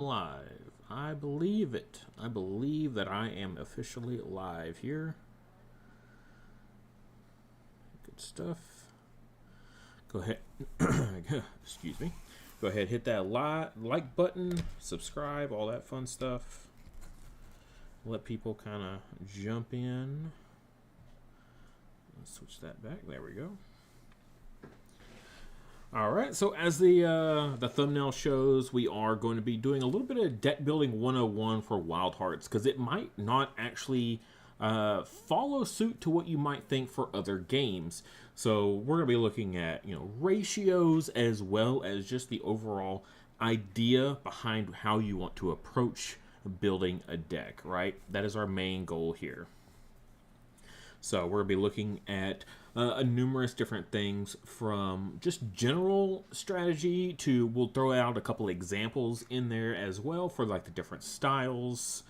Live. I believe it. I believe that I am officially live here. Good stuff. Go ahead. Excuse me. Go ahead, hit that like button, subscribe, all that fun stuff. Let people kind of jump in. Let's switch that back. There we go. All right, so as the thumbnail shows, we are going to be doing a little bit of deck building 101 for Wildhearts because it might not actually follow suit to what you might think for other games. So we're going to be looking at ratios as well as just the overall idea behind how you want to approach building a deck. Right, that is our main goal here. So we're going to be looking at numerous different things from just general strategy to, we'll throw out a couple examples in there as well for like the different styles.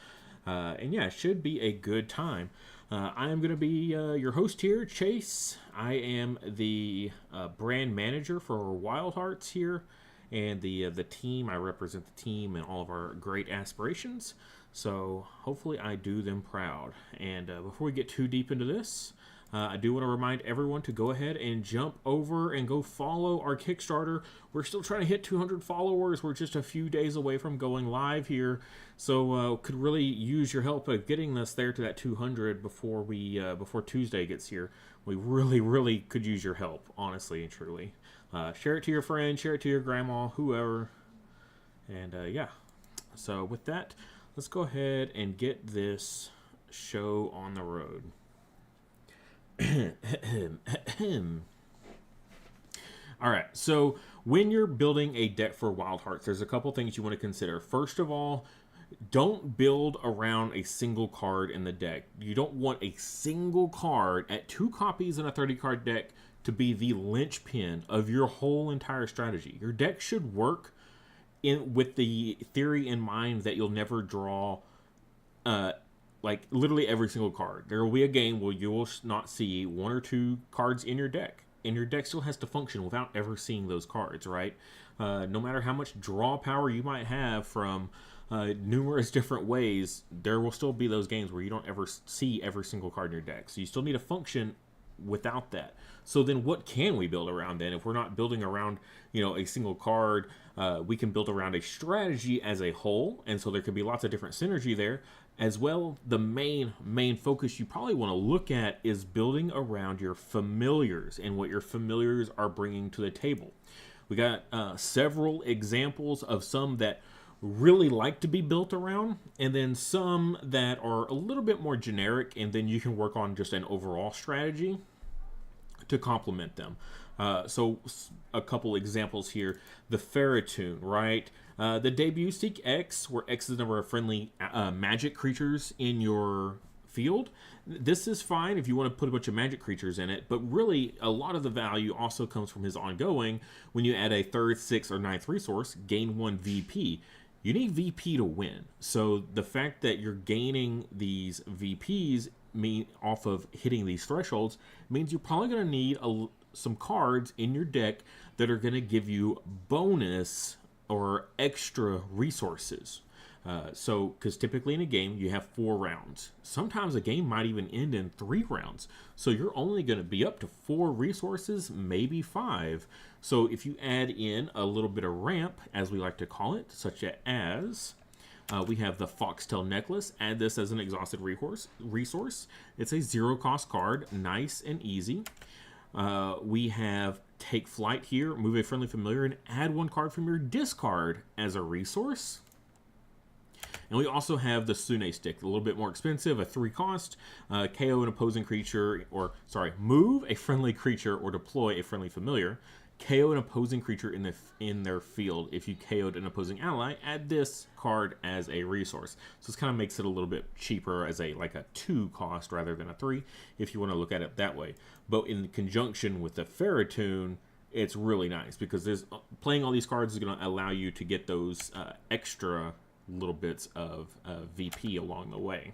And yeah, it should be a good time. I am going to be your host here, Chase. I am the brand manager for Wildhearts here. And the team, I represent the team and all of our great aspirations. So hopefully I do them proud. And before we get too deep into this, I do want to remind everyone to go ahead and jump over and go follow our Kickstarter. We're still trying to hit 200 followers. We're just a few days away from going live here. So could really use your help of getting us there to that 200 before Tuesday gets here. We really could use your help, honestly and truly. Share it to your friends, share it to your grandma, whoever. And yeah, so with that, let's go ahead and get this show on the road. All right, so when you're building a deck for Wildhearts, there's a couple things you want to consider. First of all, don't build around a single card in the deck. You don't want a single card at 2 copies in a 30-card deck to be the linchpin of your whole entire strategy. Your deck should work with the theory in mind that you'll never draw like literally every single card. There will be a game where you will not see 1 or 2 cards in your deck, and your deck still has to function without ever seeing those cards, right? No matter how much draw power you might have from numerous different ways, there will still be those games where you don't ever see every single card in your deck. So you still need to function without that. So then what can we build around then? If we're not building around a single card, we can build around a strategy as a whole, and so there could be lots of different synergy there as well. The main focus you probably want to look at is building around your familiars and what your familiars are bringing to the table. We got several examples of some that really like to be built around, and then some that are a little bit more generic, and then you can work on just an overall strategy to complement them. So a couple examples here. The Ferritoon, right? The debut Seek X, where X is the number of friendly magic creatures in your field. This is fine if you want to put a bunch of magic creatures in it, but really a lot of the value also comes from his ongoing. When you add a 3rd, 6th, or 9th resource, gain 1 VP. You need VP to win. So the fact that you're gaining these VPs off of hitting these thresholds means you're probably going to need some cards in your deck that are going to give you bonus or extra resources. So, because typically in a game you have 4 rounds. Sometimes a game might even end in 3 rounds. So you're only going to be up to 4 resources, maybe 5. So if you add in a little bit of ramp, as we like to call it, such as we have the Foxtail Necklace. Add this as an exhausted resource. It's a 0 cost card, nice and easy. We have Take Flight here. Move a friendly familiar and add 1 card from your discard as a resource. And we also have the Sune Stick, a little bit more expensive, a 3 cost. KO an opposing creature, move a friendly creature or deploy a friendly familiar. KO an opposing creature in their field. If you KO'd an opposing ally, add this card as a resource. So this kind of makes it a little bit cheaper as a 2 cost rather than a 3, if you want to look at it that way. But in conjunction with the Ferritoon, it's really nice because playing all these cards is going to allow you to get those extra little bits of VP along the way.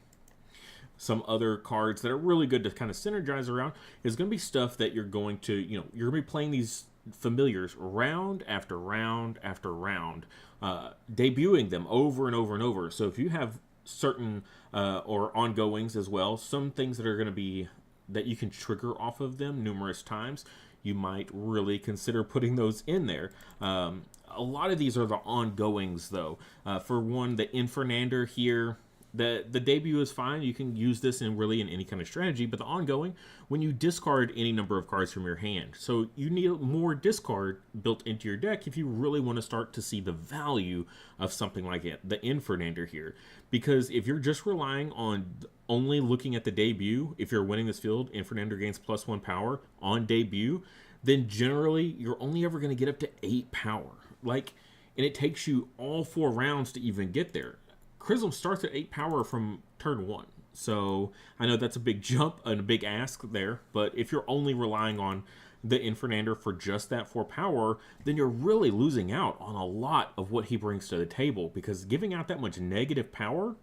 Some other cards that are really good to kind of synergize around is going to be stuff that you're going to, you're going to be playing these familiars round after round after round, debuting them over and over and over. So if you have certain or ongoings as well, some things that are going to be that you can trigger off of them numerous times, you might really consider putting those in there. A lot of these are the ongoings, though. For one, the Infernander here, the debut is fine. You can use this in any kind of strategy, but the ongoing, when you discard any number of cards from your hand. So you need more discard built into your deck if you really want to start to see the value of something like it, the Infernander here. Because if you're just relying on only looking at the debut, if you're winning this field, Infernander gains +1 power on debut, then generally you're only ever going to get up to 8 power. And it takes you all 4 rounds to even get there. Chrism starts at 8 power from turn 1. So I know that's a big jump and a big ask there, but if you're only relying on the Infernander for just that 4 power, then you're really losing out on a lot of what he brings to the table, because giving out that much negative power,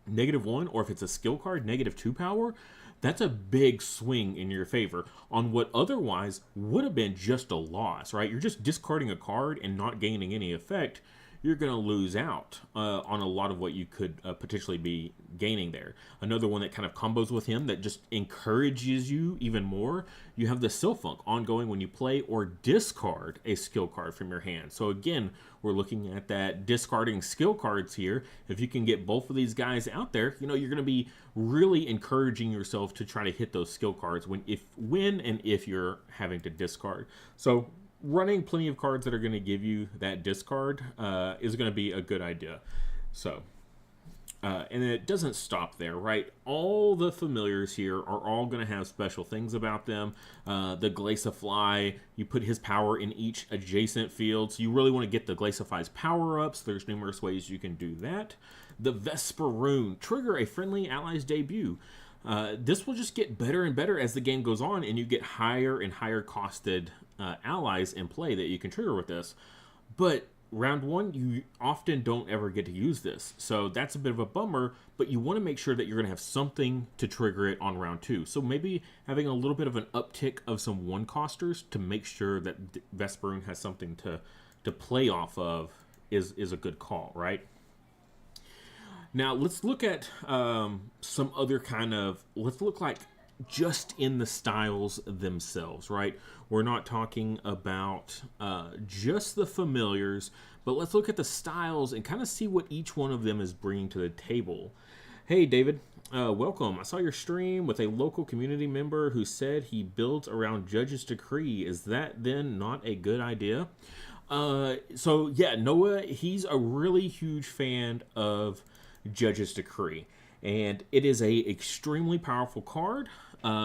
-1, or if it's a skill card, -2 power, that's a big swing in your favor on what otherwise would have been just a loss, right? You're just discarding a card and not gaining any effect. You're going to lose out on a lot of what you could potentially be gaining there. Another one that kind of combos with him that just encourages you even more, you have the Sylphunk ongoing when you play or discard a skill card from your hand. So again, we're looking at that discarding skill cards here. If you can get both of these guys out there, you're going to be really encouraging yourself to try to hit those skill cards when and if you're having to discard. So running plenty of cards that are going to give you that discard is going to be a good idea. So, and it doesn't stop there, right? All the familiars here are all going to have special things about them. The Glaciifly, you put his power in each adjacent field, so you really want to get the Glaciifly's power-ups. There's numerous ways you can do that. The Vesperoon, trigger a friendly ally's debut. This will just get better and better as the game goes on, and you get higher and higher costed allies in play that you can trigger with this. But round 1, you often don't ever get to use this, so that's a bit of a bummer, but you want to make sure that you're going to have something to trigger it on round 2. So maybe having a little bit of an uptick of some 1-costers to make sure that Vesperoon has something to play off of is a good call, right? Now, let's look at some other let's look like just in the styles themselves, right? We're not talking about just the familiars, but let's look at the styles and kind of see what each one of them is bringing to the table. Hey, David, welcome. I saw your stream with a local community member who said he builds around Judge's Decree. Is that then not a good idea? So, yeah, Noah, he's a really huge fan of Judge's Decree, and it is a extremely powerful card.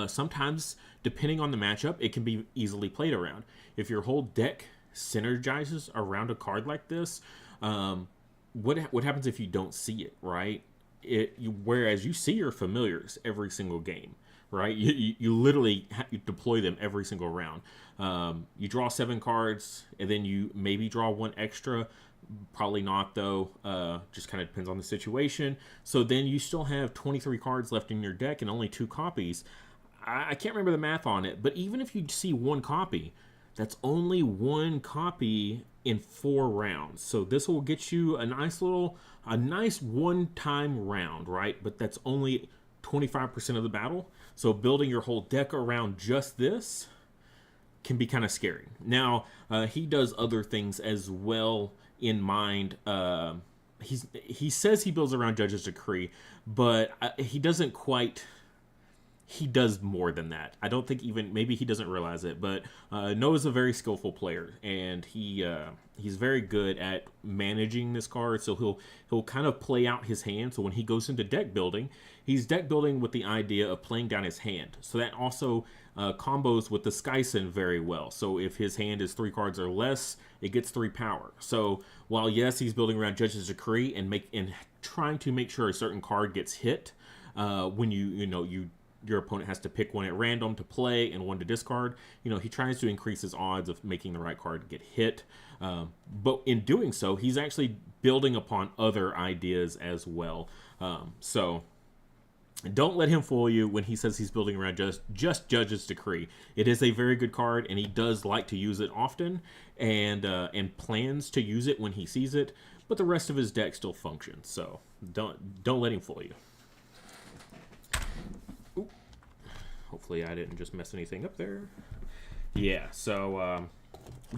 Sometimes, depending on the matchup, it can be easily played around. If your whole deck synergizes around a card like this, what happens if you don't see it, right? Whereas you see your familiars every single game, right? You literally you deploy them every single round. You draw 7 cards, and then you maybe draw 1 extra. Probably not, though. Just kind of depends on the situation. So then you still have 23 cards left in your deck and only 2 copies. I can't remember the math on it, but even if you see 1 copy, that's only 1 copy in 4 rounds. So this will get you a nice one-time round, right? But that's only 25% of the battle. So building your whole deck around just this can be kind of scary. Now, he does other things as well in mind. He says he builds around Judge's Decree, but he doesn't quite. He does more than that. I don't think maybe he doesn't realize it, but Noah's a very skillful player, and he's very good at managing this card. So he'll kind of play out his hand. So when he goes into deck building, he's deck building with the idea of playing down his hand. So that also combos with the Skyson very well. So if his hand is 3 cards or less, it gets 3 power. So while yes, he's building around Judge's Decree and trying to make sure a certain card gets hit, when your opponent has to pick one at random to play and one to discard. He tries to increase his odds of making the right card get hit. But in doing so, he's actually building upon other ideas as well. So Don't let him fool you when he says he's building around just Judge's Decree. It is a very good card, and he does like to use it often, and plans to use it when he sees it. But the rest of his deck still functions, so don't let him fool you. Ooh. Hopefully, I didn't just mess anything up there. Yeah. So.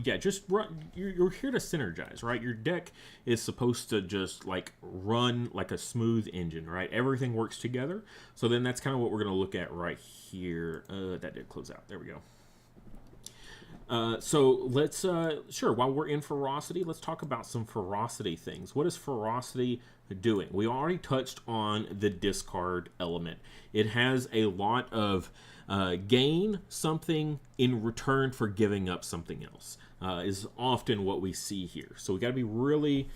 Yeah, just run. You're here to synergize, right? Your deck is supposed to just like run like a smooth engine, right? Everything works together. So then that's kind of what we're going to look at right here. That did close out. There we go. So let's, sure, while we're in ferocity, let's talk about some ferocity things. What is ferocity doing? We already touched on the discard element. It has a lot of gain something in return for giving up something else, is often what we see here. So we got to be really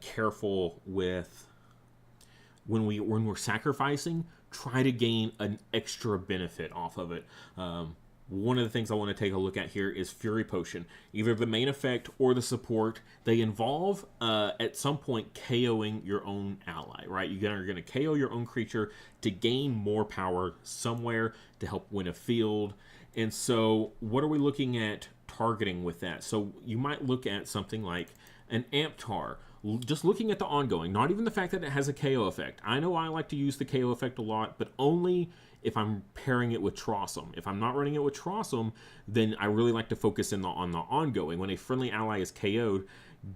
careful with when we're sacrificing. Try to gain an extra benefit off of it. One of the things I want to take a look at here is Fury Potion. Either the main effect or the support, they involve at some point KOing your own ally, right? You're going to KO your own creature to gain more power somewhere to help win a field. And so what are we looking at targeting with that? So you might look at something like an Amptar. Just looking at the ongoing, not even the fact that it has a KO effect. I know I like to use the KO effect a lot, but only if I'm pairing it with Trossum. If I'm not running it with Trossum, then I really like to focus on the ongoing. When a friendly ally is KO'd,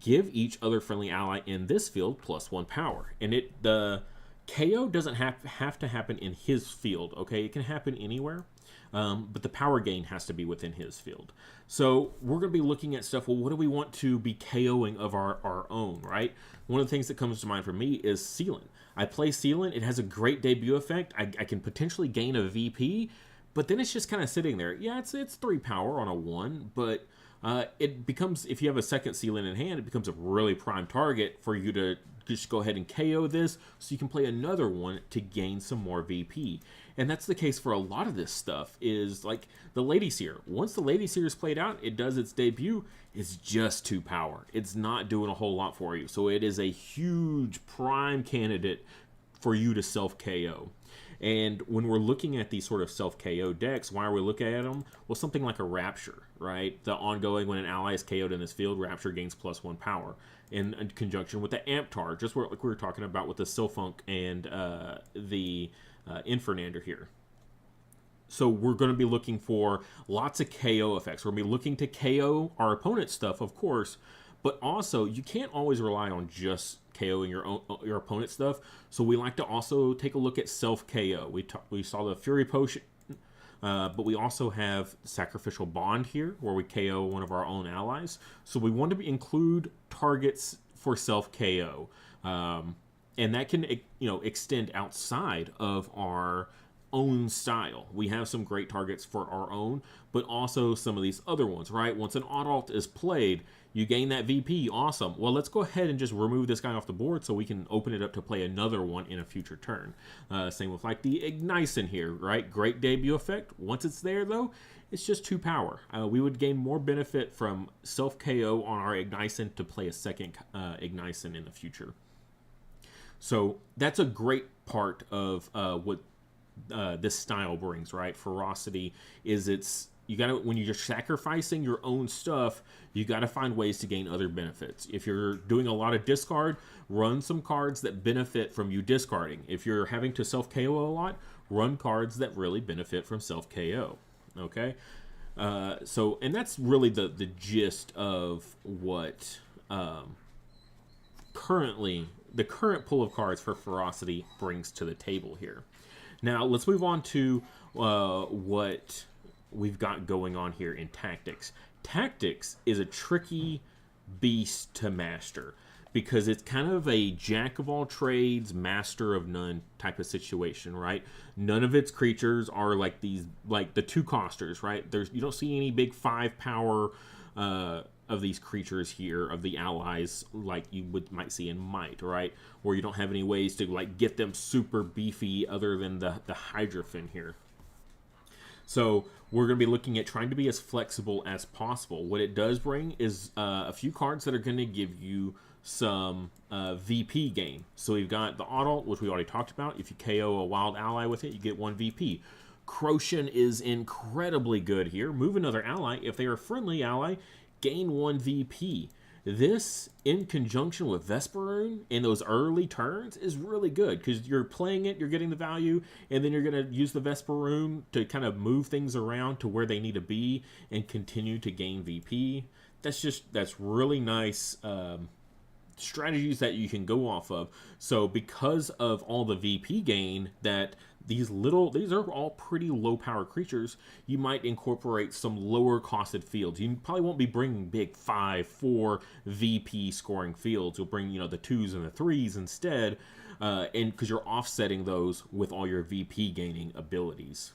give each other friendly ally in this field +1 power. And the KO doesn't have to happen in his field, okay? It can happen anywhere. But the power gain has to be within his field. So we're going to be looking at stuff, well, what do we want to be KOing of our own, right? One of the things that comes to mind for me is Sealant. I play Sealant. It has a great debut effect. I can potentially gain a VP, but then it's just kind of sitting there. Yeah, it's 3 power on a 1, but it becomes, if you have a second Sealant in hand, it becomes a really prime target for you to just go ahead and KO this so you can play another one to gain some more VP. And that's the case for a lot of this stuff, is like the Lady Seer. Once the Lady Seer is played out, it does its debut, it's just 2 power. It's not doing a whole lot for you. So it is a huge prime candidate for you to self-KO. And when we're looking at these sort of self-KO decks, why are we looking at them? Well, something like a Rapture, right? The ongoing, when an ally is KO'd in this field, Rapture gains +1 power. In conjunction with the Amptar, just like we were talking about with the Sylphunk and the Infernander here. So we're going to be looking for lots of KO effects. We're going to be looking to KO our opponent's stuff, of course, but also you can't always rely on just KOing your opponent's stuff. So we like to also take a look at self-KO. We saw the Fury Potion, but we also have Sacrificial Bond here, where we KO one of our own allies. So we want to include targets for self-KO. And that can, extend outside of our own style. We have some great targets for our own, but also some of these other ones, right? Once an Adult is played, you gain that VP, awesome. Well, let's go ahead and just remove this guy off the board so we can open it up to play another one in a future turn. Same with like the Ignition here, right? Great debut effect. Once it's there though, it's just 2 power. We would gain more benefit from self-KO on our Ignition to play a second Ignition in the future. So that's a great part of what this style brings, right? Ferocity is when you're sacrificing your own stuff, you got to find ways to gain other benefits. If you're doing a lot of discard, run some cards that benefit from you discarding. If you're having to self-KO a lot, run cards that really benefit from self-KO. Okay? And that's really the gist of what the current pool of cards for Ferocity brings to the table here. Now, let's move on to what we've got going on here in Tactics. Tactics is a tricky beast to master because it's kind of a jack of all trades, master of none type of situation, right? None of its creatures are like the 2-costers, right? You don't see any big 5 power of these creatures here, of the allies, like you might see in Might, right? Or you don't have any ways to like get them super beefy other than the Hydrophant here. So we're going to be looking at trying to be as flexible as possible. What it does bring is a few cards that are going to give you some VP gain. So we've got the auto, which we already talked about. If you KO a wild ally with it, you get 1 VP. Croshen is incredibly good here. Move another ally. If they are a friendly ally, gain 1 VP. This, in conjunction with Vesperoon in those early turns, is really good because you're playing it, you're getting the value, and then you're going to use the Vesperoon to kind of move things around to where they need to be and continue to gain VP. That's really nice strategies that you can go off of. So because of all the VP gain that these are all pretty low power creatures, you might incorporate some lower costed fields. You probably won't be bringing big 5-4 VP scoring fields. You'll bring, the 2s and the 3s instead, and because you're offsetting those with all your VP gaining abilities.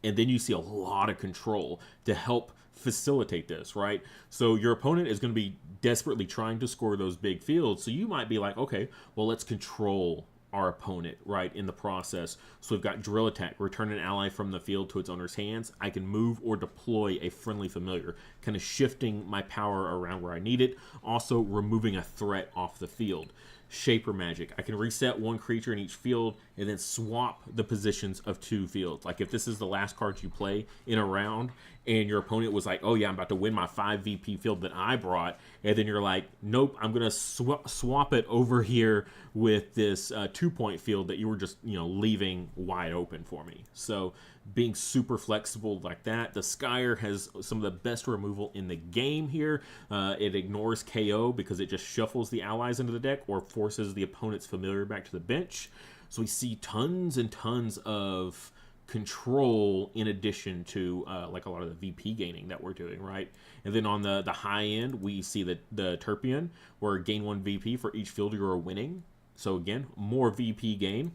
And then you see a lot of control to help facilitate this, right? So your opponent is going to be desperately trying to score those big fields. So you might be like, okay, well, let's control our opponent, right, in the process. So we've got Drill Attack, return an ally from the field to its owner's hands. I can move or deploy a friendly familiar, kind of shifting my power around where I need it. Also removing a threat off the field. Shaper Magic, I can reset 1 creature in each field and then swap the positions of 2 fields. Like if this is the last card you play in a round and your opponent was like, oh yeah, I'm about to win my 5 VP field that I brought, and then you're like, nope, I'm gonna swap it over here with this 2-point field that you were just leaving wide open for me. So being super flexible like that. The Skyer has some of the best removal in the game here. It ignores KO because it just shuffles the allies into the deck or forces the opponent's familiar back to the bench. So we see tons and tons of control in addition to like a lot of the VP gaining that we're doing, right? And then on the high end, we see the Terpion, where gain 1 VP for each field you are winning. So again, more VP gain.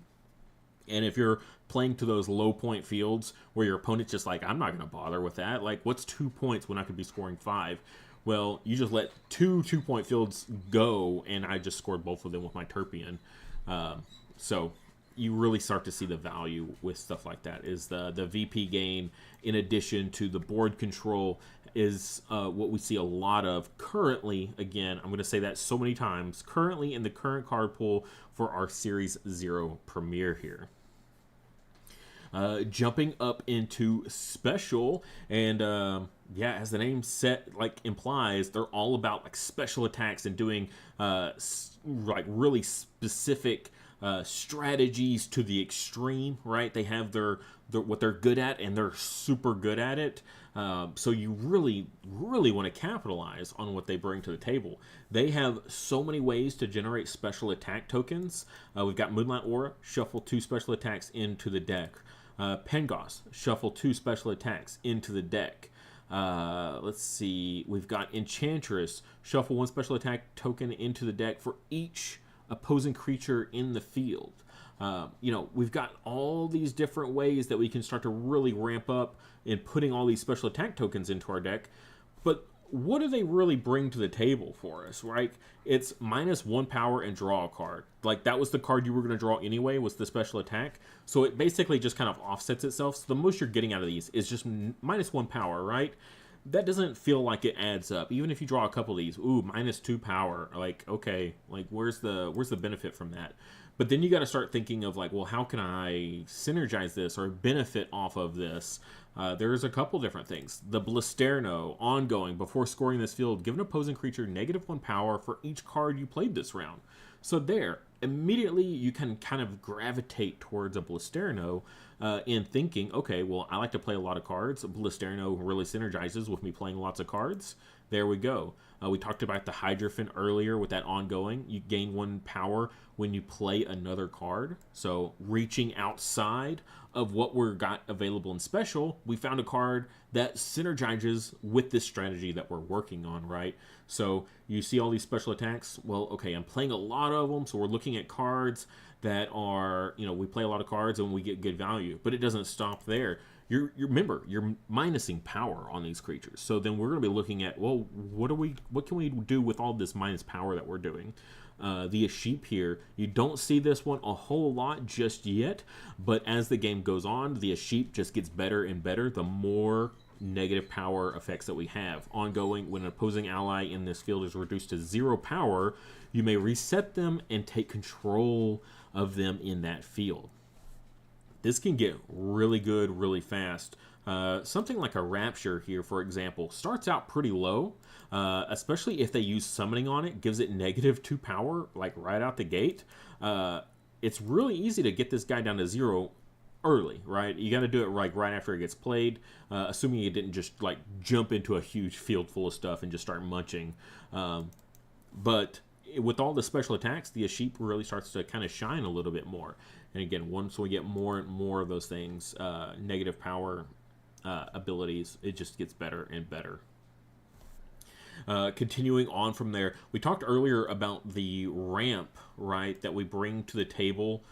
And if you're playing to those low point fields where your opponent's just like, I'm not going to bother with that. Like, what's 2 points when I could be scoring 5? Well, you just let 2 2-point fields go, and I just scored both of them with my Terpion. So you really start to see the value with stuff like that. Is the VP gain, in addition to the board control, is what we see a lot of currently. Again, I'm going to say that so many times. Currently in the current card pool for our Series 0 premiere here. Jumping up into special, and yeah, as the name implies, they're all about like special attacks and doing like really specific strategies to the extreme, right? They have their what they're good at, and they're super good at it. So you really want to capitalize on what they bring to the table. They have so many ways to generate special attack tokens. We've got Moonlight Aura, shuffle 2 special attacks into the deck. Pengos, shuffle 2 special attacks into the deck. Let's see, we've got Enchantress, shuffle 1 special attack token into the deck for each opposing creature in the field. We've got all these different ways that we can start to really ramp up in putting all these special attack tokens into our deck. But what do they really bring to the table for us, right? It's -1 power and draw a card. Like, that was the card you were going to draw anyway, was the special attack. So it basically just kind of offsets itself. So the most you're getting out of these is just -1 power, right? That doesn't feel like it adds up. Even if you draw a couple of these, ooh, -2 power. Like, okay, like where's the benefit from that? But then you got to start thinking of like, well, how can I synergize this or benefit off of this? There's a couple different things. The Blisterno, ongoing, before scoring this field, give an opposing creature -1 power for each card you played this round. So there, immediately you can kind of gravitate towards a Blisterno in thinking, okay, well, I like to play a lot of cards. Blisterno really synergizes with me playing lots of cards. There we go. We talked about the Hydrophant earlier with that ongoing. You gain 1 power when you play another card. So reaching outside of what we're got available in special, we found a card that synergizes with this strategy that we're working on, right? So you see all these special attacks. Well, okay, I'm playing a lot of them, so we're looking at cards that are, we play a lot of cards and we get good value, but it doesn't stop there. Remember, you're minusing power on these creatures. So then we're going to be looking at, well, what can we do with all this minus power that we're doing? The Sheep here, you don't see this one a whole lot just yet, but as the game goes on, the Sheep just gets better and better the more negative power effects that we have. Ongoing, when an opposing ally in this field is reduced to 0 power, you may reset them and take control of them in that field. This can get really good really fast. Something like a Rapture here, for example, starts out pretty low, especially if they use summoning on it, gives it -2 power, like right out the gate. It's really easy to get this guy down to 0 early, right? You got to do it right after it gets played, assuming it didn't just like jump into a huge field full of stuff and just start munching. But with all the special attacks, the Ashep really starts to kind of shine a little bit more. And again, once we get more and more of those things, negative power abilities, it just gets better and better. Continuing on from there, we talked earlier about the ramp, right, that we bring to the table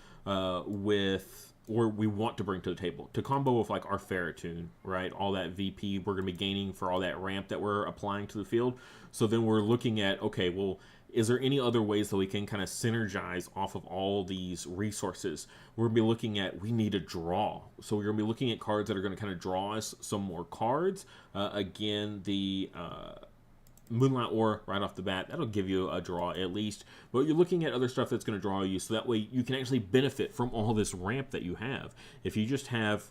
or we want to bring to the table to combo with like our Ferritune, right? All that VP we're going to be gaining for all that ramp that we're applying to the field. So then we're looking at, okay, well, is there any other ways that we can kind of synergize off of all these resources? We're going to be looking at, we need a draw. So we're going to be looking at cards that are going to kind of draw us some more cards. Again, the Moonlight Ore right off the bat, that'll give you a draw at least. But you're looking at other stuff that's going to draw you, so that way you can actually benefit from all this ramp that you have. If you just have,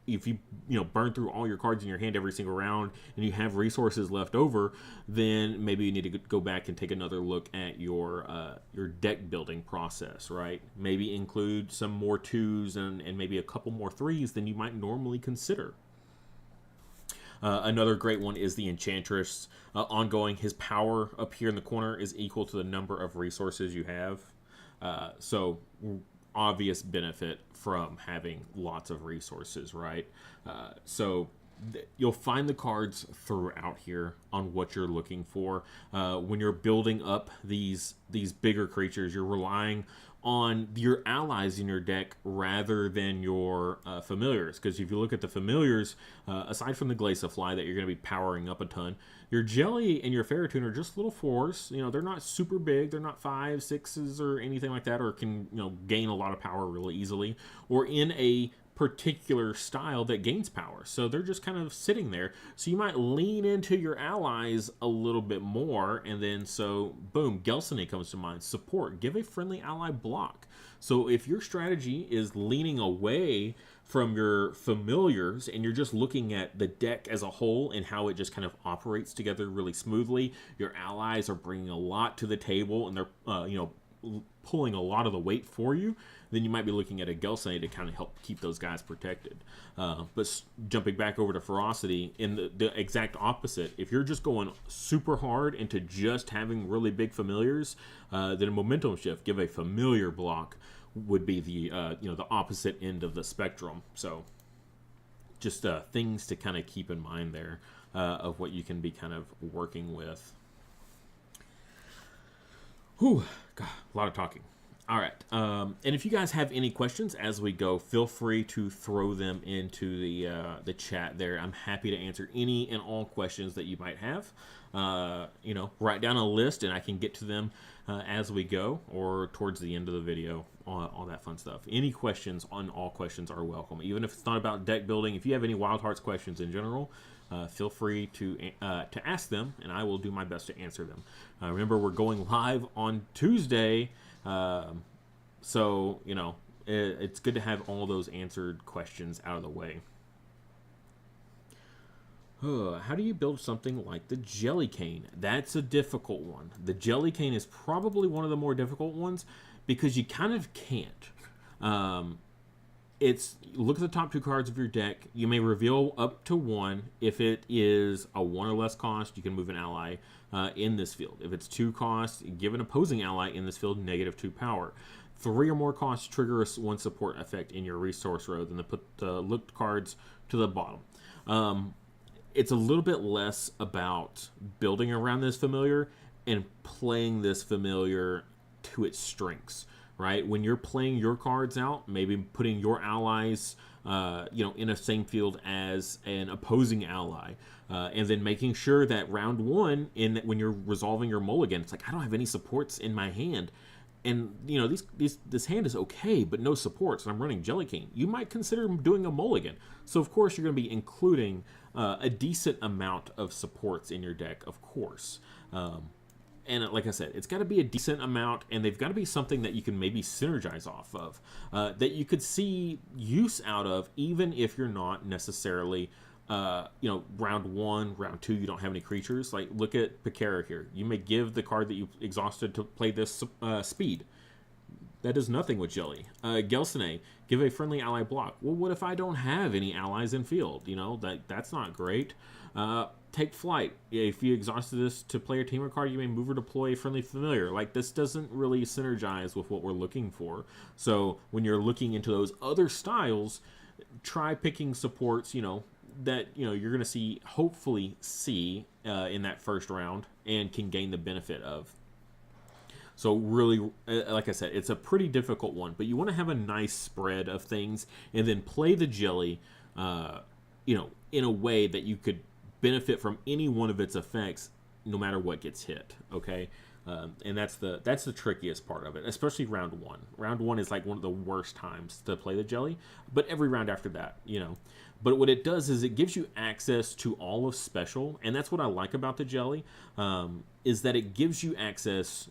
if you burn through all your cards in your hand every single round and you have resources left over, then maybe you need to go back and take another look at your deck building process, right? Maybe include some more 2s and maybe a couple more 3s than you might normally consider. Another great one is the Enchantress. Ongoing, his power up here in the corner is equal to the number of resources you have. So obvious benefit from having lots of resources, right? So you'll find the cards throughout here on what you're looking for. When you're building up these bigger creatures, you're relying on your allies in your deck rather than your familiars. Because if you look at the familiars, aside from the Glaciafly that you're going to be powering up a ton, your Jelly and your Ferritune are just little 4s. They're not super big. They're not 5s, 6s, or anything like that, or can gain a lot of power really easily, or in a particular style that gains power. So they're just kind of sitting there. So you might lean into your allies a little bit more, and then so boom, Gelsene comes to mind. Support, give a friendly ally block. So if your strategy is leaning away from your familiars and you're just looking at the deck as a whole and how it just kind of operates together really smoothly, your allies are bringing a lot to the table and they're pulling a lot of the weight for you, then you might be looking at a Gelsene to kind of help keep those guys protected. But jumping back over to Ferocity, in the exact opposite, if you're just going super hard into just having really big familiars, then a Momentum Shift, give a familiar block, would be the the opposite end of the spectrum. So just things to kind of keep in mind there of what you can be kind of working with. Whew, God, a lot of talking. All right, and if you guys have any questions as we go, feel free to throw them into the chat there. I'm happy to answer any and all questions that you might have. Write down a list and I can get to them as we go or towards the end of the video, all that fun stuff. Any questions on all questions are welcome, even if it's not about deck building. If you have any Wildhearts questions in general, feel free to ask them, and I will do my best to answer them. Remember, we're going live on Tuesday, so it's good to have all those answered questions out of the way. How do you build something like the Jelly Cane? That's a difficult one. The Jelly Cane is probably one of the more difficult ones because you kind of can't. Look at the top 2 cards of your deck. You may reveal up to 1. If it is a 1 or less cost, you can move an ally in this field. If it's 2 costs, give an opposing ally in this field -2 power. 3 or more costs trigger a 1 support effect in your resource row. Then put the looked cards to the bottom. It's a little bit less about building around this familiar and playing this familiar to its strengths. Right, when you're playing your cards out, maybe putting your allies, in a same field as an opposing ally, and then making sure that round 1, when you're resolving your mulligan, it's like I don't have any supports in my hand. and this hand is okay, but no supports, and I'm running Jelly King, you might consider doing a mulligan. So of course you're going to be including a decent amount of supports in your deck, of course. And like I said, it's got to be a decent amount, and they've got to be something that you can maybe synergize off of, that you could see use out of, even if you're not necessarily, round 1, round 2, you don't have any creatures. Like, look at Pikera here. You may give the card that you exhausted to play this speed. That does nothing with Jelly. Gelsene, give a friendly ally block. Well, what if I don't have any allies in field? That's not great. Take Flight. If you exhausted this to play your teamer card, you may move or deploy a friendly familiar. Like, this doesn't really synergize with what we're looking for. So when you're looking into those other styles, try picking supports, that you're going to hopefully see in that first round and can gain the benefit of. So really, like I said, it's a pretty difficult one, but you want to have a nice spread of things and then play the Jelly, in a way that you could benefit from any one of its effects, no matter what gets hit. Okay, and that's the trickiest part of it, especially round 1. Round 1 is like one of the worst times to play the Jelly, but every round after that, But what it does is it gives you access to all of Special, and that's what I like about the Jelly, is that it gives you access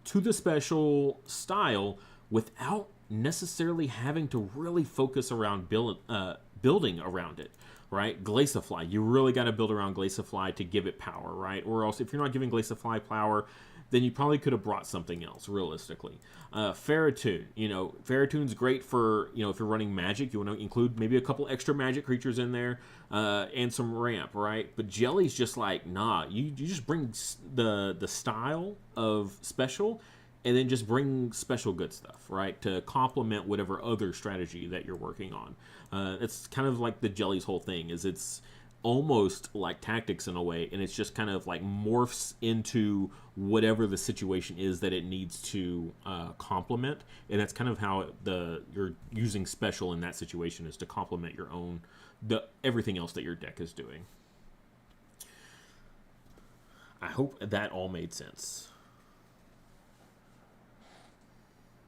to the Special style without necessarily having to really focus around building around it, right? Glaciafly, you really got to build around Glaciafly to give it power, right? Or else if you're not giving Glaciafly power, then you probably could have brought something else, realistically. Ferrotoon, Ferrotoon's great for, if you're running Magic, you want to include maybe a couple extra Magic creatures in there, and some ramp, right? But Jelly's just like, nah, you just bring the style of Special, and then just bring Special good stuff, right? To complement whatever other strategy that you're working on. It's kind of like the Jelly's whole thing, is it's almost like Tactics in a way, and it's just kind of like morphs into whatever the situation is that it needs to complement, and that's kind of how you're using Special in that situation, is to complement your own everything else that your deck is doing. I hope that all made sense.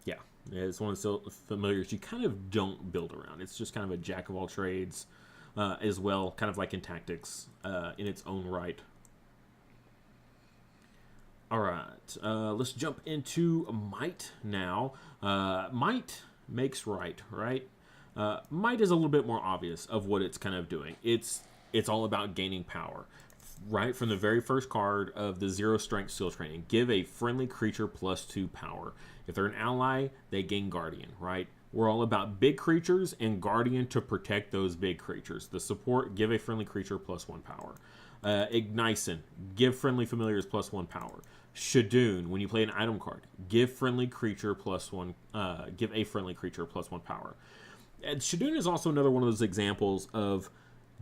Yeah, it's one of the familiars you kind of don't build around. It's just kind of a jack of all trades. As well, kind of like in Tactics, in its own right. All right, let's jump into Might now. Might makes right? Might is a little bit more obvious of what it's kind of doing. It's all about gaining power, right? From the very first card of the 0 Strength Seal Training, give a friendly creature +2 power. If they're an ally, they gain Guardian, right? We're all about big creatures and Guardian to protect those big creatures. The support, give a friendly creature +1 power. Ignition, give friendly familiars +1 power. Shadoon, when you play an item card, give friendly creature +1. Give a friendly creature +1 power. And Shadoon is also another one of those examples of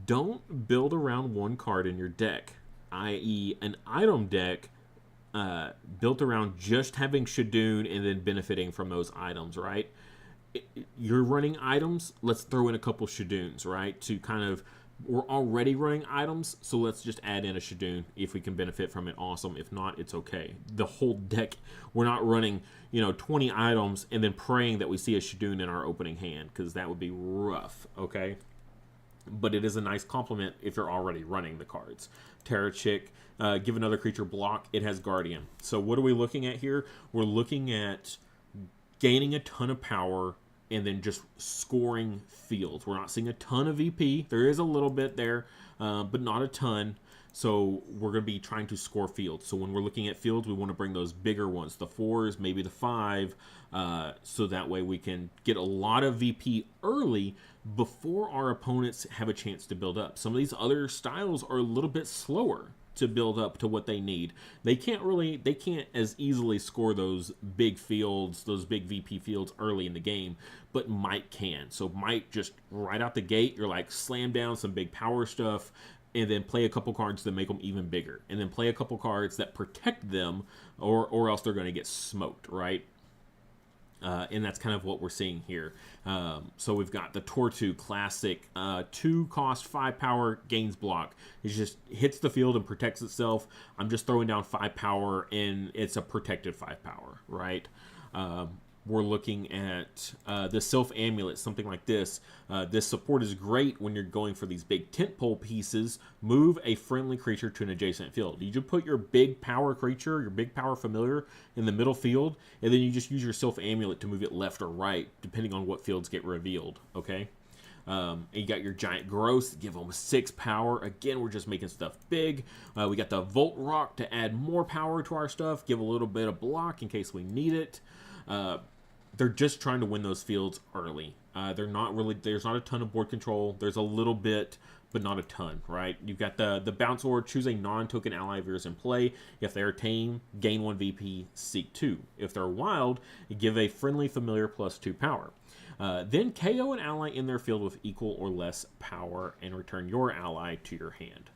don't build around one card in your deck, i.e., an item deck built around just having Shadoon and then benefiting from those items, right? You're running items, let's throw in a couple Shadoons, right? To kind of, we're already running items, so let's just add in a Shadoon. If we can benefit from it, awesome. If not, it's okay. The whole deck, we're not running, 20 items and then praying that we see a Shadoon in our opening hand, because that would be rough, okay? But it is a nice complement if you're already running the cards. Terra Chick, give another creature block, it has Guardian. So what are we looking at here? We're looking at gaining a ton of power and then just scoring fields. We're not seeing a ton of VP. There is a little bit there, but not a ton. So we're going to be trying to score fields. So when we're looking at fields, we want to bring those bigger ones, the 4s, maybe the 5, so that way we can get a lot of VP early before our opponents have a chance to build up. Some of these other styles are a little bit slower to build up to what they need. They can't as easily score those big fields, those big VP fields early in the game, but Might can. So Might, just right out the gate, you're like, slam down some big power stuff, and then play a couple cards that make them even bigger, and then play a couple cards that protect them, or else they're going to get smoked, right? And that's kind of what we're seeing here. So we've got the Tortu classic, 2 cost, 5 power, gains block. It just hits the field and protects itself. I'm just throwing down 5 power, and it's a protected 5 power, right? We're looking at the Sylph Amulet, something like this. This support is great when you're going for these big tentpole pieces. Move a friendly creature to an adjacent field. You just put your big power creature, your big power familiar in the middle field, and then you just use your Sylph Amulet to move it left or right, depending on what fields get revealed, okay? And you got your giant growth, give them 6 power. Again, we're just making stuff big. We got the Volt Rock to add more power to our stuff, give a little bit of block in case we need it. They're just trying to win those fields early. They're not really, there's not a ton of board control. There's a little bit, but not a ton, right? You've got the Bounce Orb, choose a non-token ally of yours in play. If they're tame, gain 1 VP, seek 2. If they're wild, give a friendly familiar plus 2 power. Then KO an ally in their field with equal or less power and return your ally to your hand.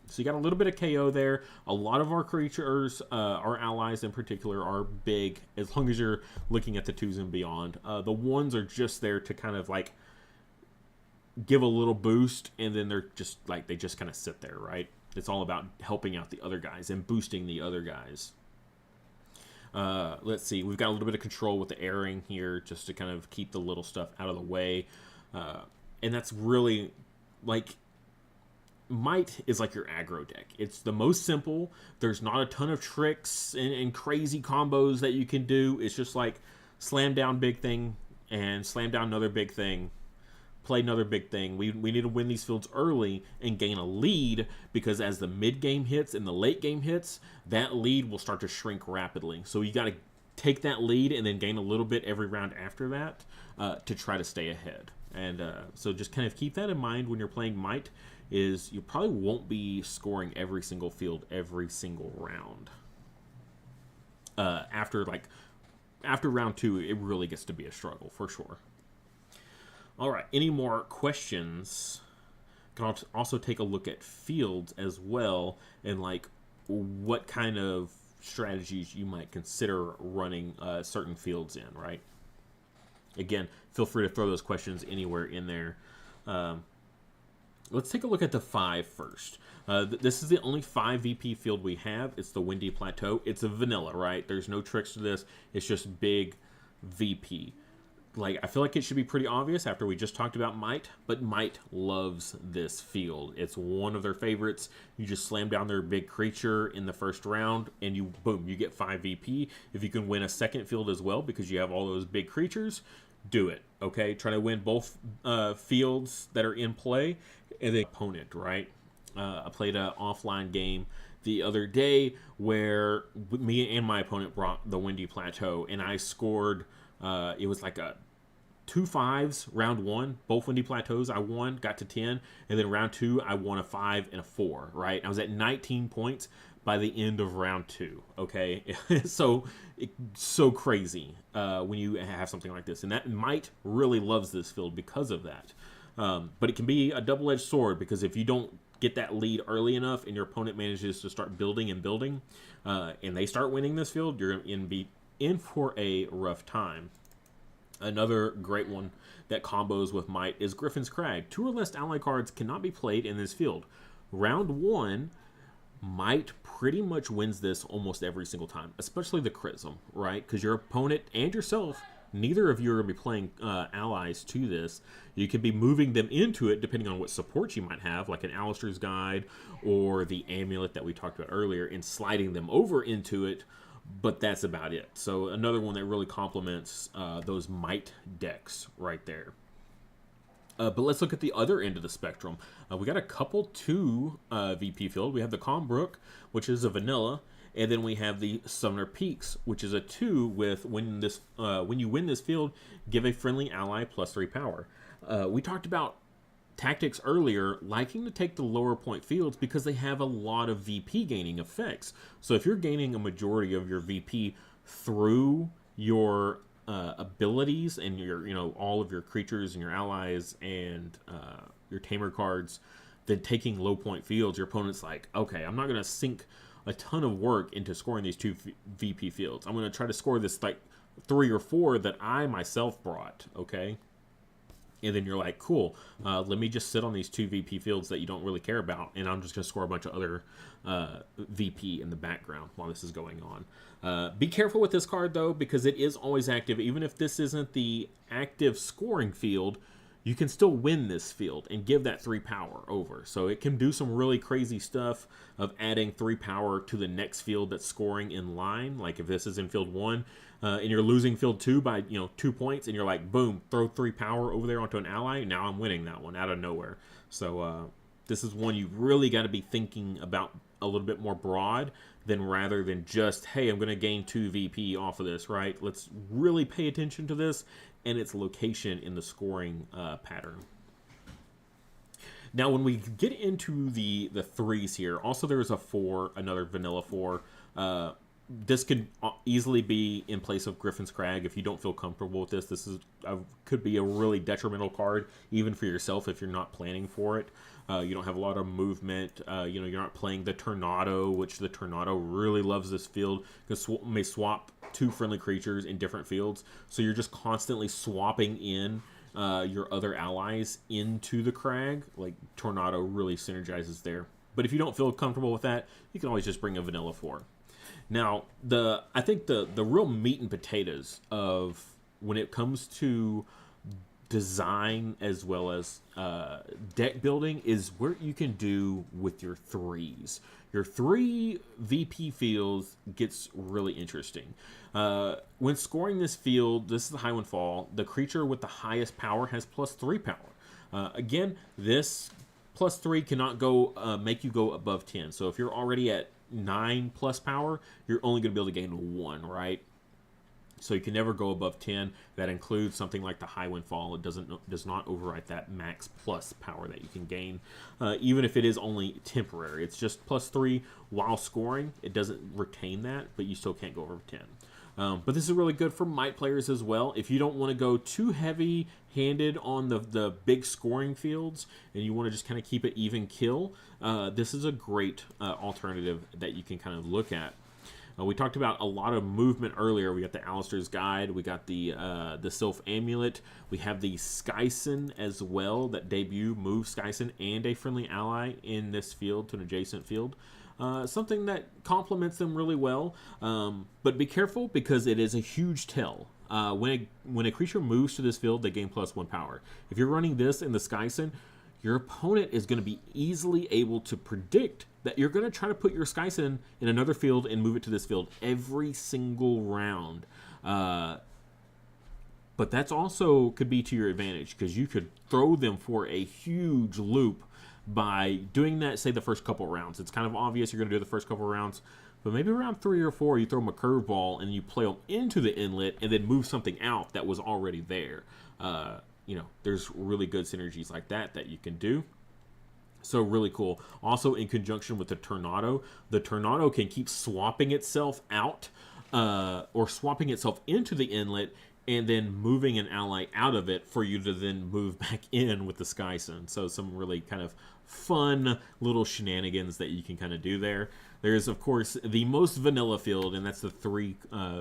So you got a little bit of KO there. A lot of our creatures, our allies in particular, are big as long as you're looking at the 2s and beyond. The 1s are just there to kind of like give a little boost, and then they're just like, they just kind of sit there, right? It's all about helping out the other guys and boosting the other guys. Let's see, we've got a little bit of control with the airing here just to kind of keep the little stuff out of the way. And that's really like, Might is like your aggro deck. It's the most simple. There's not a ton of tricks and crazy combos that you can do. It's just like slam down big thing and slam down another big thing, play another big thing. We need to win these fields early and gain a lead, because as the mid game hits and the late game hits, that lead will start to shrink rapidly. So you got to take that lead and then gain a little bit every round after that to try to stay ahead. And so just kind of keep that in mind when you're playing Might, is you probably won't be scoring every single field every single round. After round 2, it really gets to be a struggle for sure. All right, any more questions? Can also take a look at fields as well, and like what kind of strategies you might consider running certain fields in, right? Again, feel free to throw those questions anywhere in there. Let's take a look at the 5 first. This is the only 5 VP field we have. It's the Windy Plateau. It's a vanilla, right? There's no tricks to this. It's just big VP. Like, I feel like it should be pretty obvious after we just talked about Might, but Might loves this field. It's one of their favorites. You just slam down their big creature in the first round, and you, boom, you get 5 VP. If you can win a second field as well, because you have all those big creatures, do it, okay? Try to win both fields that are in play, and then opponent, right? I played an offline game the other day where me and my opponent brought the Windy Plateau, and I scored, it was like a 2 5s round 1, both Windy Plateaus I won, got to 10, and then round 2 I won a 5 and a 4, right? I was at 19 points by the end of round 2, okay? So crazy when you have something like this, and that Might really loves this field because of that. But it can be a double-edged sword, because if you don't get that lead early enough and your opponent manages to start building and building, and they start winning this field, you're going to be in for a rough time. Another great one that combos with Might is Griffin's Crag. 2 or less ally cards cannot be played in this field. Round 1, Might pretty much wins this almost every single time, especially the Chrism, right? Because your opponent and yourself, neither of you are going to be playing allies to this. You could be moving them into it depending on what support you might have, like an Alistair's Guide or the Amulet that we talked about earlier, and sliding them over into it, but that's about it. So another one that really complements those Might decks right there. But let's look at the other end of the spectrum. We got a couple 2 VP field. We have the Calmbrook, which is a vanilla, and then we have the Sumner Peaks, which is a 2 with when you win this field, give a friendly ally plus 3 power. We talked about tactics earlier, liking to take the lower point fields because they have a lot of VP gaining effects. So if you're gaining a majority of your VP through your abilities and your, all of your creatures and your allies and your tamer cards, then taking low point fields, your opponent's like, okay, I'm not going to sink a ton of work into scoring these 2 VP fields. I'm going to try to score this like 3 or 4 that I myself brought, okay? And then you're like, cool, let me just sit on these 2 VP fields that you don't really care about, and I'm just going to score a bunch of other VP in the background while this is going on. Be careful with this card, though, because it is always active. Even if this isn't the active scoring field, you can still win this field and give that 3 power over. So it can do some really crazy stuff of adding 3 power to the next field that's scoring in line. Like if this is in field 1, and you're losing field 2 by 2 points, and you're like, boom, throw 3 power over there onto an ally. Now I'm winning that one out of nowhere. So this is one you really got to be thinking about a little bit more broad than rather than just, hey, I'm going to gain 2 VP off of this, right? Let's really pay attention to this and its location in the scoring pattern. Now, when we get into the 3s here, also there is a 4, another vanilla 4. This could easily be in place of Griffin's Crag. If you don't feel comfortable with this, this is could be a really detrimental card, even for yourself if you're not planning for it. You don't have a lot of movement. You're not playing the Tornado, which the Tornado really loves this field because may swap 2 friendly creatures in different fields. So you're just constantly swapping in your other allies into the Crag. Like Tornado really synergizes there. But if you don't feel comfortable with that, you can always just bring a vanilla 4. Now, I think the real meat and potatoes of when it comes to design as well as deck building is what you can do with your 3s. Your 3 VP fields gets really interesting. When scoring this field, this is the high one fall, the creature with the highest power has +3 power. Again, this +3 cannot go make you go above 10. So if you're already at 9+ power, you're only going to be able to gain 1, right? So you can never go above 10. That includes something like the high windfall. It does not overwrite that max plus power that you can gain, even if it is only temporary. It's just +3 while scoring. It doesn't retain that, but you still can't go over 10. But this is really good for might players as well. If you don't want to go too heavy-handed on the big scoring fields and you want to just kind of keep it even kill, this is a great alternative that you can kind of look at. We talked about a lot of movement earlier. We got the Alistair's Guide. We got the Sylph Amulet. We have the Skyson as well that debut moves Skyson and a friendly ally in this field to an adjacent field. Something that complements them really well. But be careful because it is a huge tell. When a creature moves to this field, they gain +1 power. If you're running this in the Skyson, your opponent is going to be easily able to predict that you're going to try to put your Skyson in another field and move it to this field every single round. But that's also could be to your advantage because you could throw them for a huge loop by doing that, say, the first couple rounds. It's kind of obvious you're going to do the first couple rounds, but maybe around 3 or 4, you throw them a curveball and you play them into the inlet and then move something out that was already there. There's really good synergies like that you can do. So really cool. Also, in conjunction with the Tornado can keep swapping itself out or swapping itself into the inlet and then moving an ally out of it for you to then move back in with the Skyson. So some really kind of fun little shenanigans that you can kind of do there. There's, of course, the most vanilla field, and that's the 3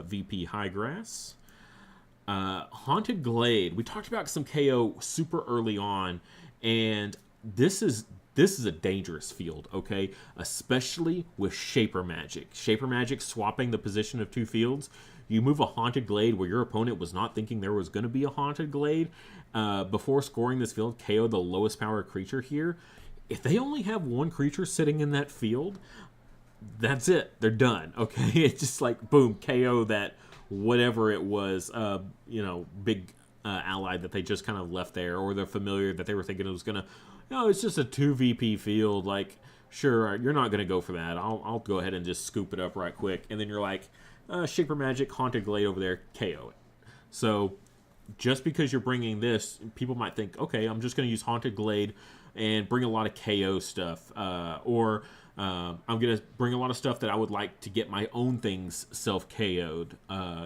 VP High Grass. Haunted Glade. We talked about some KO super early on, and this is a dangerous field, okay? Especially with Shaper Magic. Shaper Magic swapping the position of 2 fields. You move a Haunted Glade where your opponent was not thinking there was going to be a Haunted Glade. Before scoring this field, KO the lowest power creature here. If they only have 1 creature sitting in that field, that's it. They're done, okay? It's just like, boom, KO that whatever it was, big ally that they just kind of left there, or the familiar that they were thinking it was going to, it's just a 2 VP field. Like, sure, you're not going to go for that. I'll go ahead and just scoop it up right quick. And then you're like, Shaper Magic, Haunted Glade over there, KO it. So just because you're bringing this, people might think, okay, I'm just going to use Haunted Glade and bring a lot of KO stuff. Or I'm going to bring a lot of stuff that I would like to get my own things self-KO'd.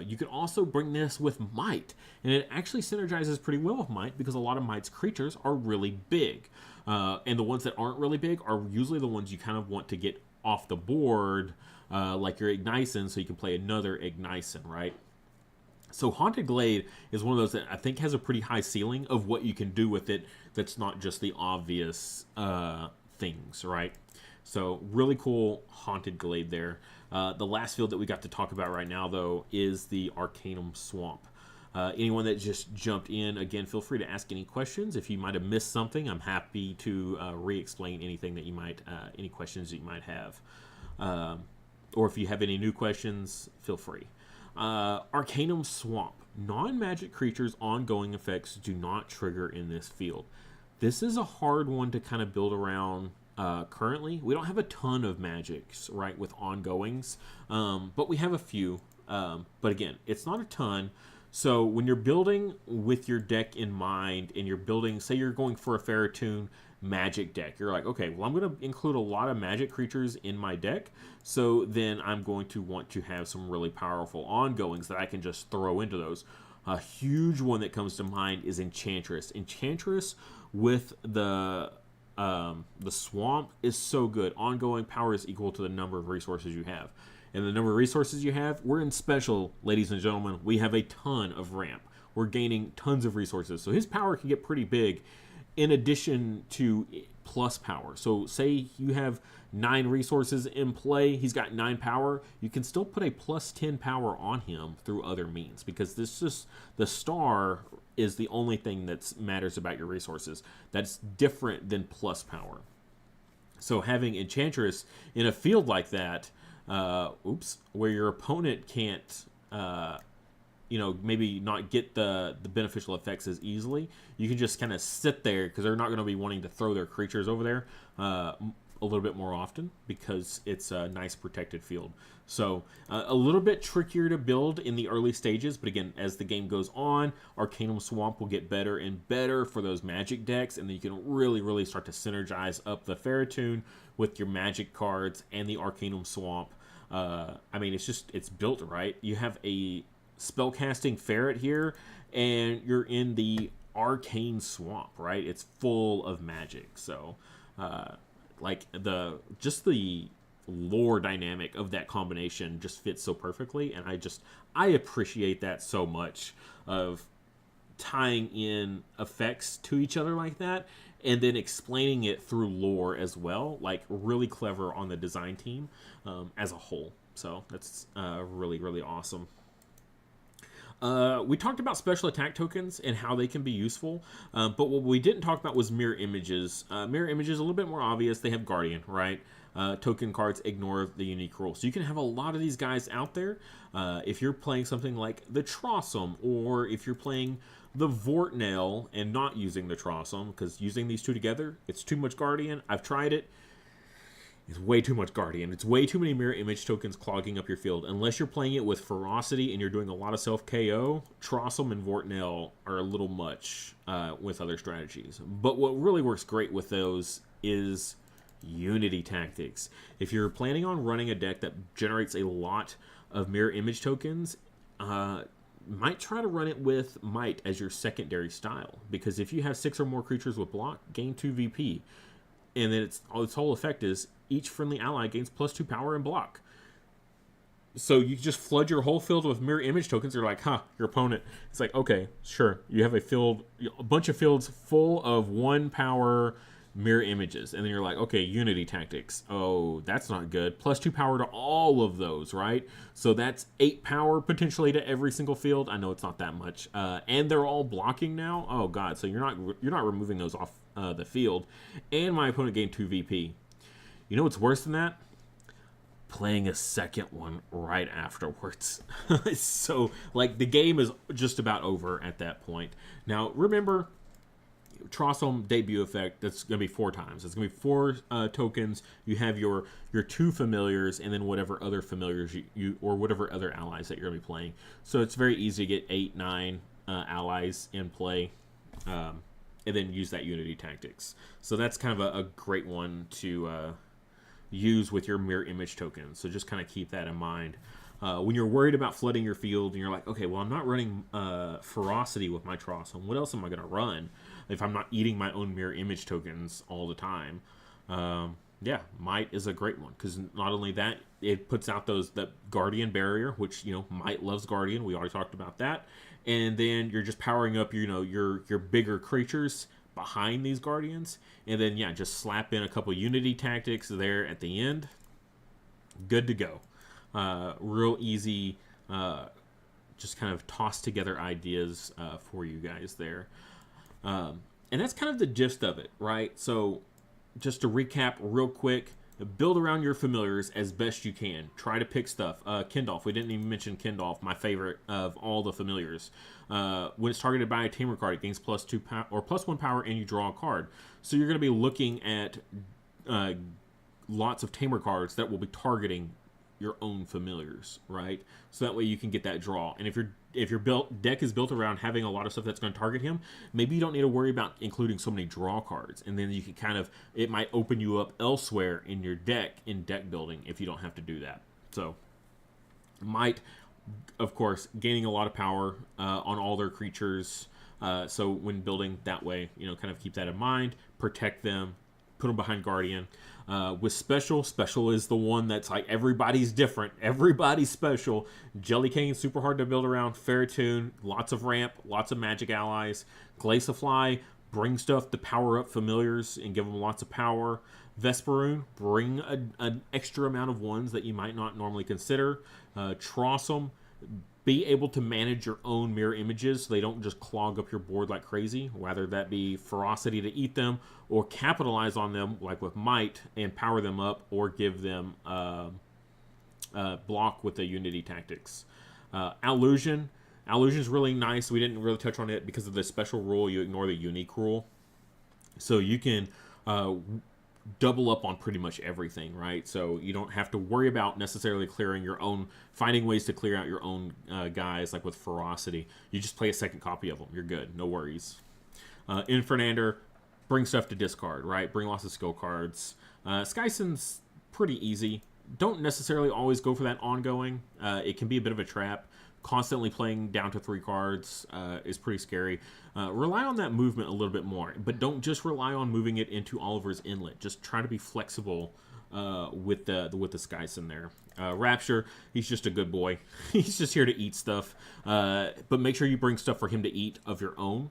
You can also bring this with Might. And it actually synergizes pretty well with Might because a lot of Might's creatures are really big. And the ones that aren't really big are usually the ones you kind of want to get off the board, like your Ignition, so you can play another Ignition, right? So Haunted Glade is one of those that I think has a pretty high ceiling of what you can do with it that's not just the obvious things, right? So really cool Haunted Glade there. The last field that we got to talk about right now, though, is the Arcanum Swamp. Anyone that just jumped in, again, feel free to ask any questions. If you might have missed something, I'm happy to re-explain anything that you might, any questions that you might have. Or if you have any new questions, feel free. Arcanum Swamp. Non-magic creatures' ongoing effects do not trigger in this field. This is a hard one to kind of build around currently. We don't have a ton of magics, right, with ongoings, but we have a few. But again, it's not a ton. So when you're building with your deck in mind and you're building, say you're going for a Ferrotoon magic deck, you're like, okay, well, I'm going to include a lot of magic creatures in my deck. So then I'm going to want to have some really powerful ongoings that I can just throw into those. A huge one that comes to mind is Enchantress. Enchantress with the swamp is so good. Ongoing power is equal to the number of resources you have. And the number of resources you have, we're in special, ladies and gentlemen. We have a ton of ramp. We're gaining tons of resources. So his power can get pretty big in addition to plus power. So say you have 9 resources in play. He's got 9 power. You can still put a plus 10 power on him through other means, because this just, the star is the only thing that matters about your resources. That's different than plus power. So having Enchantress in a field like that, where your opponent can't, maybe not get the beneficial effects as easily, you can just kind of sit there, because they're not going to be wanting to throw their creatures over there a little bit more often, because it's a nice protected field. So a little bit trickier to build in the early stages, but again, as the game goes on, Arcanum Swamp will get better and better for those magic decks, and then you can really start to synergize up the Ferrotoon with your magic cards and the Arcanum Swamp. It's built right. You have a spellcasting ferret here, and you're in the Arcane Swamp, right? It's full of magic. So the lore dynamic of that combination just fits so perfectly, and I appreciate that so much, of tying in effects to each other like that, and then explaining it through lore as well. Like, really clever on the design team as a whole. So that's really awesome. We talked about special attack tokens and how they can be useful, but what we didn't talk about was mirror images. Mirror images, a little bit more obvious. They have Guardian, right? Token cards ignore the unique rule. So you can have a lot of these guys out there. If you're playing something like the Trossum, or if you're playing the Vortnail and not using the Trossum, because using these two together, it's too much Guardian. I've tried it. It's way too much Guardian. It's way too many mirror image tokens clogging up your field. Unless you're playing it with Ferocity and you're doing a lot of self-KO, Trossum and Vortnail are a little much with other strategies. But what really works great with those is Unity Tactics. If you're planning on running a deck that generates a lot of mirror image tokens, might try to run it with Might as your secondary style. Because if you have 6 or more creatures with block, gain 2 VP. And then its whole effect is each friendly ally gains +2 power and block. So you just flood your whole field with mirror image tokens. You're like, your opponent. It's like, okay, sure. You have a bunch of fields full of 1 power mirror images. And then you're like, okay, Unity Tactics. Oh, that's not good. +2 power to all of those, right? So that's 8 power potentially to every single field. I know it's not that much. And they're all blocking now. Oh, God. So you're not removing those off the field. And my opponent gained 2 VP. You know what's worse than that? Playing a second one right afterwards. So, the game is just about over at that point. Now, remember, Trossum debut effect, that's going to be 4 times. It's going to be 4 tokens. You have your 2 familiars, and then whatever other familiars you or whatever other allies that you're going to be playing. So it's very easy to get 8, 9 allies in play. And then use that Unity Tactics. So that's kind of a great one to use with your mirror image tokens. So just kind of keep that in mind. When you're worried about flooding your field and you're like, okay, well, I'm not running Ferocity with my Trossum. What else am I going to run if I'm not eating my own mirror image tokens all the time? Yeah, Might is a great one because not only that, it puts out that Guardian barrier, which Might loves Guardian. We already talked about that, and then you're just powering up your bigger creatures behind these Guardians, and then yeah, just slap in a couple Unity tactics there at the end. Good to go. Real easy. Just kind of toss together ideas for you guys there. And that's kind of the gist of it, right? So, just to recap real quick, build around your familiars as best you can. Try to pick stuff. Kindolf, we didn't even mention Kindolf, my favorite of all the familiars. When it's targeted by a tamer card, it gains +2 or +1 power, and you draw a card. So you're going to be looking at lots of tamer cards that will be targeting your own familiars, right? So that way you can get that draw. And if your deck is built around having a lot of stuff that's going to target him, maybe you don't need to worry about including so many draw cards. And then you can it might open you up elsewhere in your deck in deck building if you don't have to do that. So Might, of course, gaining a lot of power on all their creatures. So when building that way, kind of keep that in mind. Protect them. Put them behind Guardian. With Special is the one that's like everybody's different. Everybody's special. Jellycane, super hard to build around. Ferritune, lots of ramp, lots of magic allies. Glaciafly, bring stuff to power up familiars and give them lots of power. Vesperoon, bring an extra amount of ones that you might not normally consider. Trossum, be able to manage your own mirror images so they don't just clog up your board like crazy, whether that be Ferocity to eat them or capitalize on them like with Might and power them up, or give them block with the Unity tactics. Allusion is really nice. We didn't really touch on it because of the special rule. You ignore the unique rule, so you can double up on pretty much everything, right? So you don't have to worry about necessarily clearing your own, finding ways to clear out your own guys, like with Ferocity. You just play a second copy of them. You're good. No worries. Infernander, bring stuff to discard, right? Bring lots of skill cards. Skyson's pretty easy. Don't necessarily always go for that ongoing. It can be a bit of a trap. Constantly playing down to 3 cards is pretty scary. Rely on that movement a little bit more, but don't just rely on moving it into Oliver's Inlet. Just try to be flexible with the Skyson there. Rapture, he's just a good boy. He's just here to eat stuff, but make sure you bring stuff for him to eat of your own.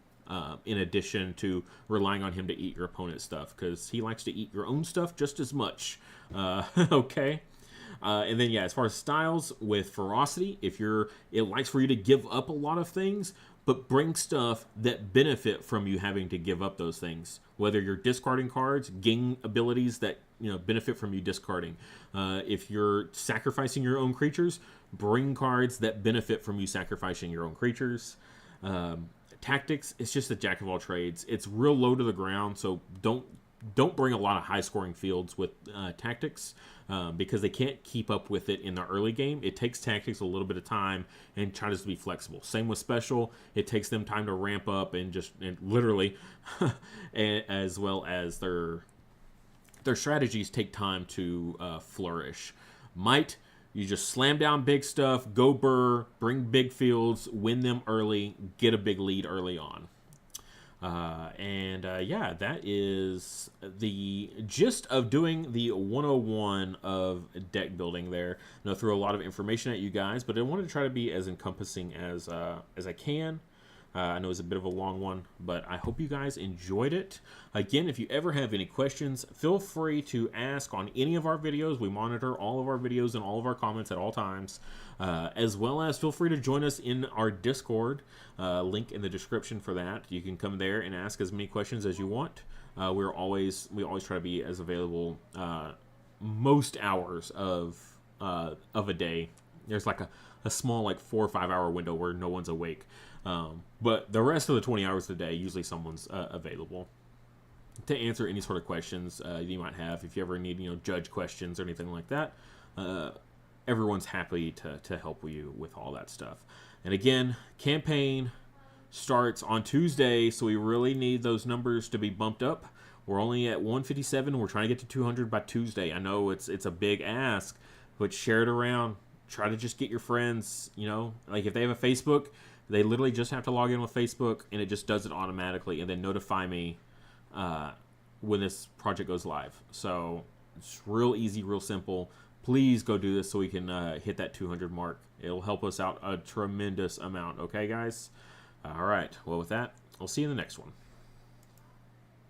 In addition to relying on him to eat your opponent's stuff, because he likes to eat your own stuff just as much. Okay. And then, yeah, as far as styles, with Ferocity, it likes for you to give up a lot of things, but bring stuff that benefit from you having to give up those things. Whether you're discarding cards, gain abilities that benefit from you discarding. If you're sacrificing your own creatures, bring cards that benefit from you sacrificing your own creatures. Tactics, it's just a jack of all trades. It's real low to the ground, so don't bring a lot of high-scoring fields with tactics because they can't keep up with it in the early game. It takes tactics a little bit of time and try to be flexible. Same with Special. It takes them time to ramp up and literally, as well as their strategies take time to flourish. Might, you just slam down big stuff, go burr, bring big fields, win them early, get a big lead early on. Yeah, that is the gist of doing the 101 of deck building there. I threw a lot of information at you guys, but I wanted to try to be as encompassing as I can. I know it's a bit of a long one, but I hope you guys enjoyed it. Again, if you ever have any questions, feel free to ask on any of our videos. We monitor all of our videos and all of our comments at all times, as well as feel free to join us in our Discord. Link in the description for that. You can come there and ask as many questions as you want. We always try to be as available most hours of a day. There's like a small 4 or 5 hour window where no one's awake. But the rest of the 20 hours of the day, usually someone's available to answer any sort of questions you might have. If you ever need, judge questions or anything like that, everyone's happy to help you with all that stuff. And again, campaign starts on Tuesday, so we really need those numbers to be bumped up. We're only at 157. We're trying to get to 200 by Tuesday. I know it's a big ask, but share it around. Try to just get your friends, if they have a Facebook, they literally just have to log in with Facebook, and it just does it automatically, and then notify me when this project goes live. So It's real easy, real simple. Please go do this so we can hit that 200 mark. It'll help us out a tremendous amount. Okay, guys? All right. Well, with that, I'll see you in the next one.